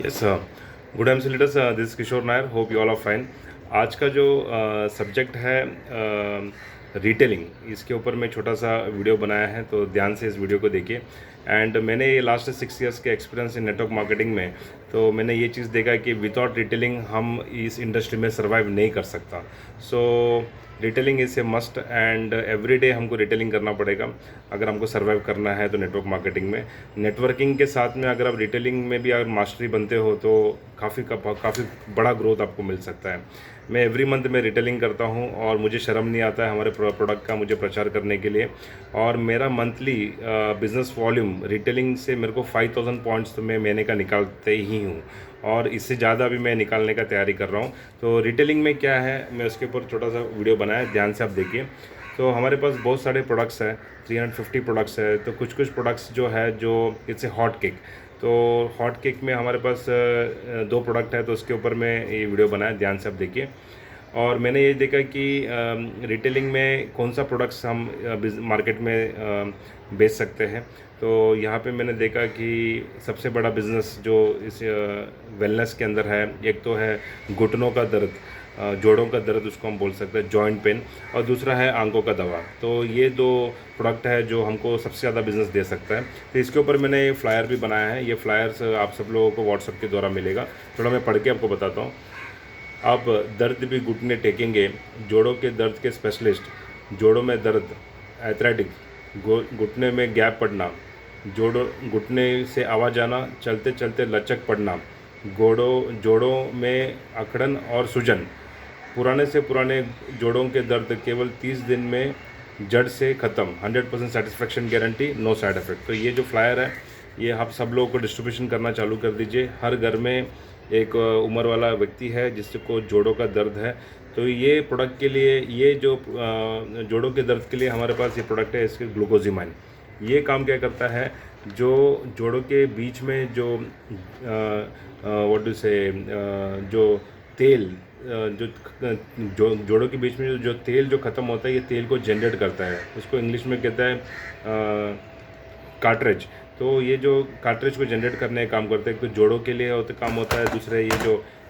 Yes good M leaders, this Kishore Nair, hope you all are fine. आज का जो subject है रिटेलिंग, इसके ऊपर मैं छोटा सा वीडियो बनाया है, तो ध्यान से इस वीडियो को देखिए। एंड मैंने ये लास्ट 6 इयर्स के एक्सपीरियंस इन नेटवर्क मार्केटिंग में, तो मैंने ये चीज़ देखा कि विदाउट रिटेलिंग हम इस इंडस्ट्री में सर्वाइव नहीं कर सकता। So retailing is a must and every day हमको रिटेलिंग करना पड़ेगा अगर हमको सर्वाइव करना है। तो नेटवर्क मार्केटिंग में नेटवर्किंग के साथ में अगर आप रिटेलिंग में भी अगर मास्टरी बनते हो तो काफ़ी बड़ा ग्रोथ आपको मिल सकता है। मैं एवरी मंथ में रिटेलिंग करता हूं और मुझे शर्म नहीं आता है हमारे प्रोडक्ट का मुझे प्रचार करने के लिए। और मेरा मंथली बिजनेस वॉल्यूम रिटेलिंग से मेरे को 5000 पॉइंट्स तो मैं महीने का निकालते ही हूँ, और इससे ज़्यादा भी मैं निकालने का तैयारी कर रहा हूँ। तो रिटेलिंग में क्या है, मैं उसके ऊपर छोटा सा वीडियो बनाया, ध्यान से आप देखिए। तो हमारे पास बहुत सारे प्रोडक्ट्स हैं, 350 प्रोडक्ट्स है। तो कुछ प्रोडक्ट्स जो है जो इट्स ए हॉट केक। तो हॉट केक में हमारे पास 2 प्रोडक्ट है, तो उसके ऊपर मैं ये वीडियो बनाया, ध्यान से आप देखिए। और मैंने ये देखा कि रिटेलिंग में कौन सा प्रोडक्ट्स हम मार्केट में बेच सकते हैं। तो यहाँ पे मैंने देखा कि सबसे बड़ा बिज़नेस जो इस वेलनेस के अंदर है, एक तो है घुटनों का दर्द, जोड़ों का दर्द उसको हम बोल सकते हैं, जॉइंट पेन, और दूसरा है आंखों का दवा। तो ये 2 प्रोडक्ट है जो हमको सबसे ज़्यादा बिज़नेस दे सकता है। तो इसके ऊपर मैंने फ्लायर भी बनाया है। ये फ्लायर्स आप सब लोगों को व्हाट्सएप के द्वारा मिलेगा। थोड़ा मैं पढ़ के आपको बताता हूँ। आप दर्द भी घुटने टेकेंगे, जोड़ों के दर्द के स्पेशलिस्ट, जोड़ों में दर्द, एथलेटिक, घुटने में गैप पड़ना, घुटने से आवाज़ आना, चलते चलते लचक पड़ना, जोड़ों में अकड़न और सूजन, पुराने से पुराने जोड़ों के दर्द केवल 30 दिन में जड़ से ख़त्म, 100% satisfaction guarantee, no side effect. तो ये जो फ्लायर है, ये आप सब लोगों को डिस्ट्रीब्यूशन करना चालू कर दीजिए। हर घर में एक उम्र वाला व्यक्ति है जिसको जोड़ों का दर्द है। तो ये प्रोडक्ट के लिए, ये जो जोड़ों के दर्द के लिए हमारे पास ये प्रोडक्ट है, इसके ग्लूकोजिमाइन। ये काम क्या करता है, जो जोड़ों के बीच में जो व्हाट डू से जो तेल जोड़ों के बीच में जो तेल जो ख़त्म होता है, ये तेल को जनरेट करता है। उसको इंग्लिश में कहता है कार्ट्रिज। तो ये जो कार्ट्रिज को जनरेट करने का काम करते हैं, तो जोड़ों के लिए काम होता है। दूसरे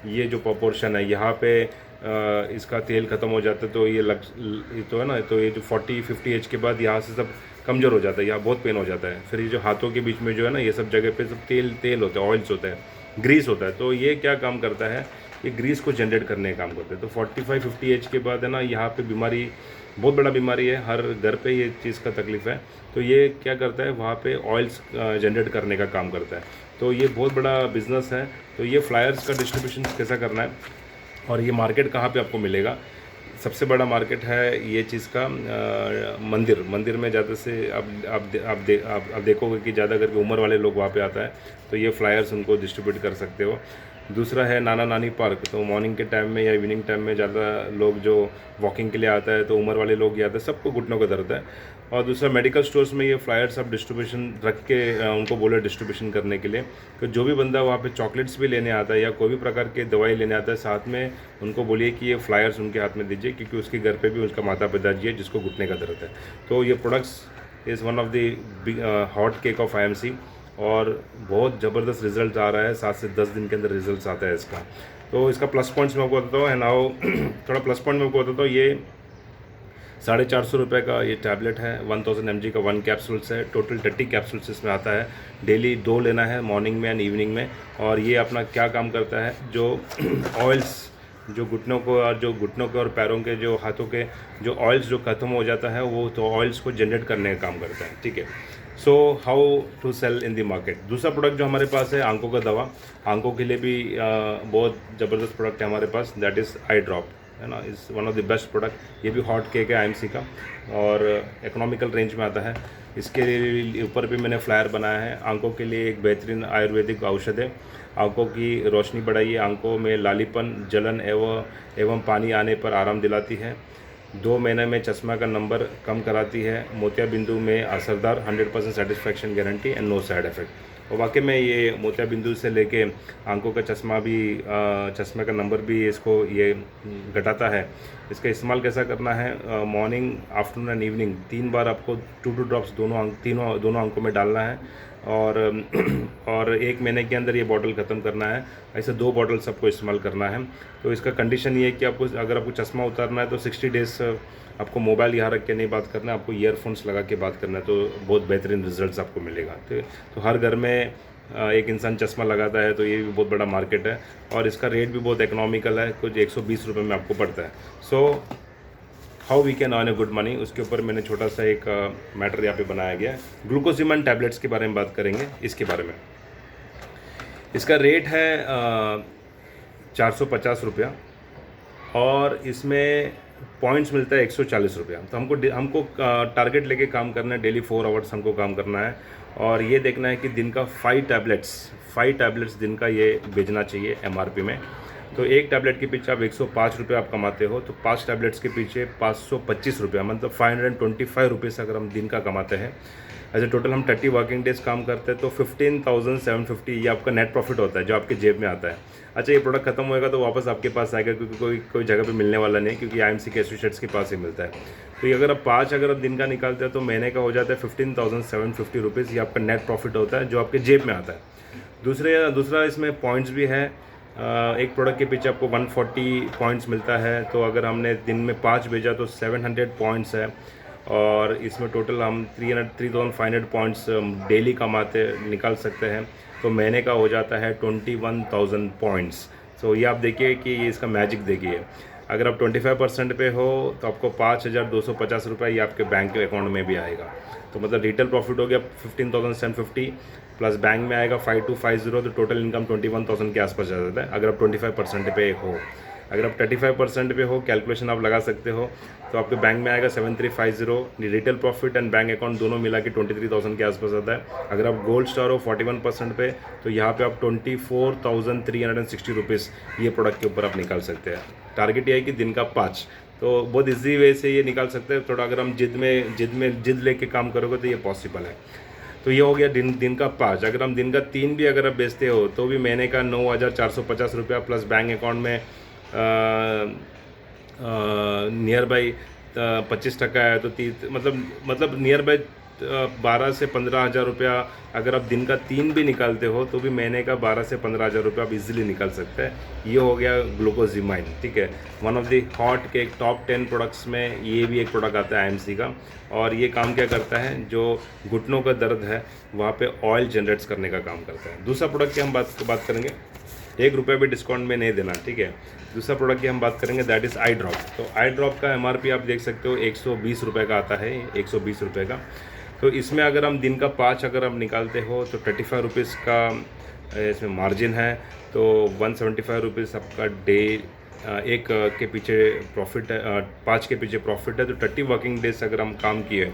ये जो प्रोपोर्शन है, यहाँ पे इसका तेल ख़त्म हो जाता है, तो ये तो है ना, तो ये जो 40-50 एज के बाद यहाँ से सब कमज़ोर हो जाता है, यहाँ बहुत पेन हो जाता है। फिर ये जो हाथों के बीच में जो है ना, ये सब जगह पे सब तेल होता है, ऑयल्स होता है, ग्रीस होता है। तो ये क्या काम करता है, ये ग्रीस को जनरेट करने का काम करते हैं। तो 45-50 एज के बाद है ना, यहाँ पे बीमारी, बहुत बड़ा बीमारी है, हर घर पे ये चीज़ का तकलीफ़ है। तो ये क्या करता है, वहाँ पे ऑयल्स जनरेट करने का काम करता है। तो ये बहुत बड़ा बिज़नेस है। तो ये फ्लायर्स का डिस्ट्रीब्यूशन कैसा करना है, और ये मार्केट कहाँ पे आपको मिलेगा। सबसे बड़ा मार्केट है ये चीज़ का मंदिर में ज़्यादा से आप देखोगे कि ज़्यादा करके उम्र वाले लोग वहाँ पे आता है, तो ये फ्लायर्स उनको डिस्ट्रीब्यूट कर सकते हो। दूसरा है नाना नानी पार्क। तो मॉर्निंग के टाइम में या इवनिंग टाइम में ज़्यादा लोग जो वॉकिंग के लिए आता है, तो उम्र वाले लोग ही आते हैं, सबको घुटनों का दर्द है। और दूसरा मेडिकल स्टोर्स में ये फ्लायर्स आप डिस्ट्रीब्यूशन रख के उनको बोले डिस्ट्रीब्यूशन करने के लिए। तो जो भी बंदा वहाँ पे चॉकलेट्स भी लेने आता है या कोई भी प्रकार की दवाई लेने आता है, साथ में उनको बोलिए कि ये फ्लायर्स उनके हाथ में दीजिए, क्योंकि उसके घर पे भी उसका माता पिताजी है जिसको घुटने का दर्द है। तो ये products is one of the hot cake of IMC, और बहुत ज़बरदस्त रिजल्ट आ रहा है। 7 से 10 दिन के अंदर रिजल्ट आता है इसका। तो इसका प्लस पॉइंट्स मैं आपको बताता हूँ, एंड नाउ थोड़ा प्लस पॉइंट मैं आपको बताता हूँ। ये 450 रुपये का ये टैबलेट है, 1000 mg का 1 कैप्सूल्स है, टोटल 30 कैप्सूल्स इसमें आता है। डेली 2 लेना है, मॉर्निंग में एंड इवनिंग में। और ये अपना क्या काम करता है, जो ऑयल्स जो घुटनों को और पैरों के जो हाथों के जो ऑयल्स जो ख़त्म हो जाता है, वो तो ऑयल्स को जनरेट करने का काम करता है। ठीक है। So how to sell in the market. दूसरा प्रोडक्ट जो हमारे पास है, आंखों का दवा। आंखों के लिए भी बहुत ज़बरदस्त प्रोडक्ट है हमारे पास, दैट इज़ आई ड्रॉप, है ना, is one of the best product. ये भी हॉट केक है IMC का, और इकोनॉमिकल रेंज में आता है। इसके ऊपर भी मैंने फ्लायर बनाया है। आंखों के लिए एक बेहतरीन आयुर्वेदिक औषध है। आंखों की रोशनी बढ़ाइए, आंखों में लालीपन, जलन एवं पानी आने पर आराम दिलाती है। 2 महीने में चश्मा का नंबर कम कराती है। मोतियाबिंदु में असरदार, 100% satisfaction guarantee and no side effect. और वाकई में ये मोतियाबिंदु से लेके आंखों का चश्मा भी, चश्मे का नंबर भी इसको ये घटाता है। इसका इस्तेमाल कैसा करना है, मॉर्निंग, आफ्टरनून एंड इवनिंग 3 बार आपको 2 ड्रॉप्स दोनों आंखों में डालना है। और और 1 महीने के अंदर ये बॉटल ख़त्म करना है। ऐसे 2 बॉटल सबको इस्तेमाल करना है। तो इसका कंडीशन ये है कि आपको अगर आपको चश्मा उतारना है तो 60 डेज़ आपको मोबाइल यहाँ रख के नहीं बात करना है, आपको ईयरफोन्स लगा के बात करना है, तो बहुत बेहतरीन रिजल्ट्स आपको मिलेगा। तो हर घर में एक इंसान चश्मा लगाता है, तो ये भी बहुत बड़ा मार्केट है और इसका रेट भी बहुत इकोनॉमिकल है, कुछ 120 रुपये में आपको पड़ता है। So how we can earn a good money, उसके ऊपर मैंने छोटा सा एक मैटर यहाँ पे बनाया गया है। ग्लूकोजिमन टैबलेट्स के बारे में बात करेंगे। इसके बारे में इसका रेट है 450 रुपया और इसमें पॉइंट्स मिलता है 140 रुपया। तो हमको टारगेट लेके काम करना है, डेली 4 आवर्स हमको काम करना है और ये देखना है कि दिन का 5 टैबलेट्स दिन का ये बेचना चाहिए MRP में। तो एक टैबलेट के पीछे आप 105 रुपये आप कमाते हो, तो 5 टैबलेट्स के पीछे 525 रुपया, मतलब 525 रुपीज़ अगर हम दिन का कमाते हैं। ऐसे टोटल हम 30 वर्किंग डेज काम करते हैं तो 15,750 ये आपका नेट प्रॉफिट होता है जो आपके जेब में आता है। अच्छा, ये प्रोडक्ट खत्म होएगा तो वापस आपके पास आएगा, क्योंकि कोई जगह पे मिलने वाला नहीं, क्योंकि IMC के एसोसिएट्स के पास ही मिलता है। तो ये अगर आप 5 दिन का निकालते हैं तो महीने का हो जाता है 15,750 रुपीज़। ये आपका नेट प्रॉफिट होता है जो आपके जेब में आता है। दूसरा इसमें पॉइंट्स भी है। एक प्रोडक्ट के पीछे आपको 140 पॉइंट्स मिलता है। तो अगर हमने दिन में 5 भेजा तो 700 पॉइंट्स है और इसमें टोटल हम 3,500 पॉइंट्स डेली निकाल सकते हैं। तो महीने का हो जाता है 21,000 पॉइंट्स। तो ये आप देखिए कि ये इसका मैजिक देखिए। अगर आप 25% पे हो तो आपको 5,250 रुपये ये आपके बैंक अकाउंट में भी आएगा। तो मतलब रिटेल प्रॉफिट हो गया 15,750 प्लस बैंक में आएगा 5250, तो टोटल इनकम 21,000 के आसपास आ जाता है अगर आप 25% पे हो। अगर आप 35% पे हो, कैलकुलेशन आप लगा सकते हो, तो आपके बैंक में आएगा 7350। Retail profit and bank account दोनों मिला के 23,000 के आसपास आता है। अगर आप गोल्ड स्टार हो 41% पे, तो यहाँ पे आप 24,360 रुपीज़ ये प्रोडक्ट के ऊपर आप निकाल सकते हैं। टारगेट ये है कि दिन का 5, तो बहुत इजी वे से ये निकाल सकते हैं। थोड़ा अगर हम जिद लेके काम करोगे तो ये पॉसिबल है। तो ये हो गया दिन का 5। अगर हम दिन का 3 भी अगर आप बेचते हो तो भी महीने का 9,450 रुपया प्लस बैंक अकाउंट में नियर बाई 25% है, तो मतलब नियर बाई 12 से 15,000 रुपया। अगर आप दिन का 3 भी निकालते हो तो भी महीने का 12 से 15,000 रुपया आप इजीली निकाल सकते हैं। ये हो गया ग्लूकोजिमाइन, ठीक है। वन ऑफ द हॉट के टॉप 10 प्रोडक्ट्स में ये भी एक प्रोडक्ट आता है IMC का। और ये काम क्या करता है, जो घुटनों का दर्द है वहाँ पे ऑयल जनरेट्स करने का काम करता है। दूसरा प्रोडक्ट की हम बात करेंगे, 1 रुपये भी डिस्काउंट में नहीं देना, ठीक है। दूसरा प्रोडक्ट की हम बात करेंगे, दैट इज़ आई ड्रॉप। तो आई ड्रॉप का MRP आप देख सकते हो 120 रुपये का आता है, 120 रुपये का। तो इसमें अगर हम दिन का 5 अगर हम निकालते हो तो 35 रुपीज़ का इसमें मार्जिन है। तो 175 रुपीज़ आपका डे एक के पीछे प्रॉफिट है, 5 के पीछे प्रॉफिट है। तो 30 वर्किंग डेज अगर हम काम किए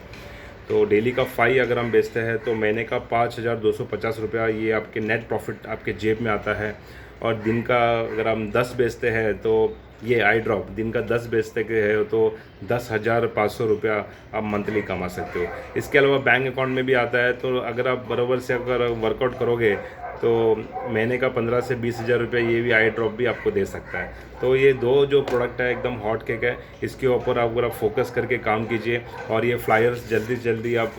तो डेली का 5 अगर हम बेचते हैं तो महीने का 5,250 रुपया ये आपके नेट प्रॉफिट आपके जेब में आता है। और दिन का अगर हम 10 बेचते हैं तो ये आई ड्रॉप दिन का 10 बेचते के है तो 10,500 रुपया आप मंथली कमा सकते हो। इसके अलावा बैंक अकाउंट में भी आता है। तो अगर आप बराबर से अगर वर्कआउट करोगे तो महीने का 15 से 20,000 रुपये ये भी आई ड्रॉप भी आपको दे सकता है। तो ये 2 जो प्रोडक्ट है एकदम हॉट केक है, इसके ऊपर अगर आप फोकस करके काम कीजिए। और ये फ्लायर्स जल्दी से जल्दी आप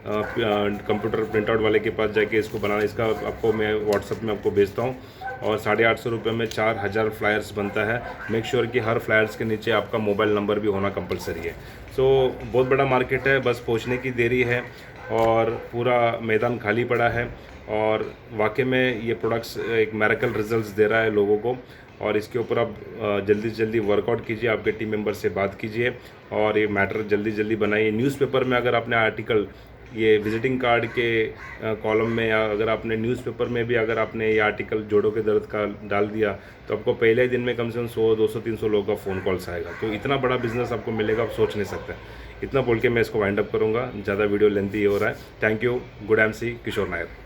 कंप्यूटर प्रिंटआउट वाले के पास जाके इसको बनाना, इसका आपको मैं व्हाट्सएप में आपको भेजता हूँ। और 850 रुपये में 4,000 फ्लायर्स बनता है। मेक श्योर कि हर फ्लायर्स के नीचे आपका मोबाइल नंबर भी होना कंपलसरी है। सो बहुत बड़ा मार्केट है, बस पहुँचने की देरी है और पूरा मैदान खाली पड़ा है। और वाकई में ये प्रोडक्ट्स एक मैरेकल रिजल्ट्स दे रहा है लोगों को। और इसके ऊपर आप जल्दी से जल्दी वर्कआउट कीजिए, आपके टीम मेंबर से बात कीजिए और ये मैटर जल्दी जल्दी बनाइए। न्यूज़पेपर में अगर आपने आर्टिकल ये विजिटिंग कार्ड के कॉलम में, या अगर आपने न्यूज़पेपर में भी अगर आपने ये आर्टिकल जोड़ों के दर्द का डाल दिया तो आपको पहले ही दिन में कम से कम 100, 200, 300 लोगों का फ़ोन कॉल्स आएगा। तो इतना बड़ा बिजनेस आपको मिलेगा, आप सोच नहीं सकते। इतना बोल के मैं इसको वाइंड अप करूँगा, ज़्यादा वीडियो लेंथी हो रहा है। Thank you. Good MC Kishore Nair.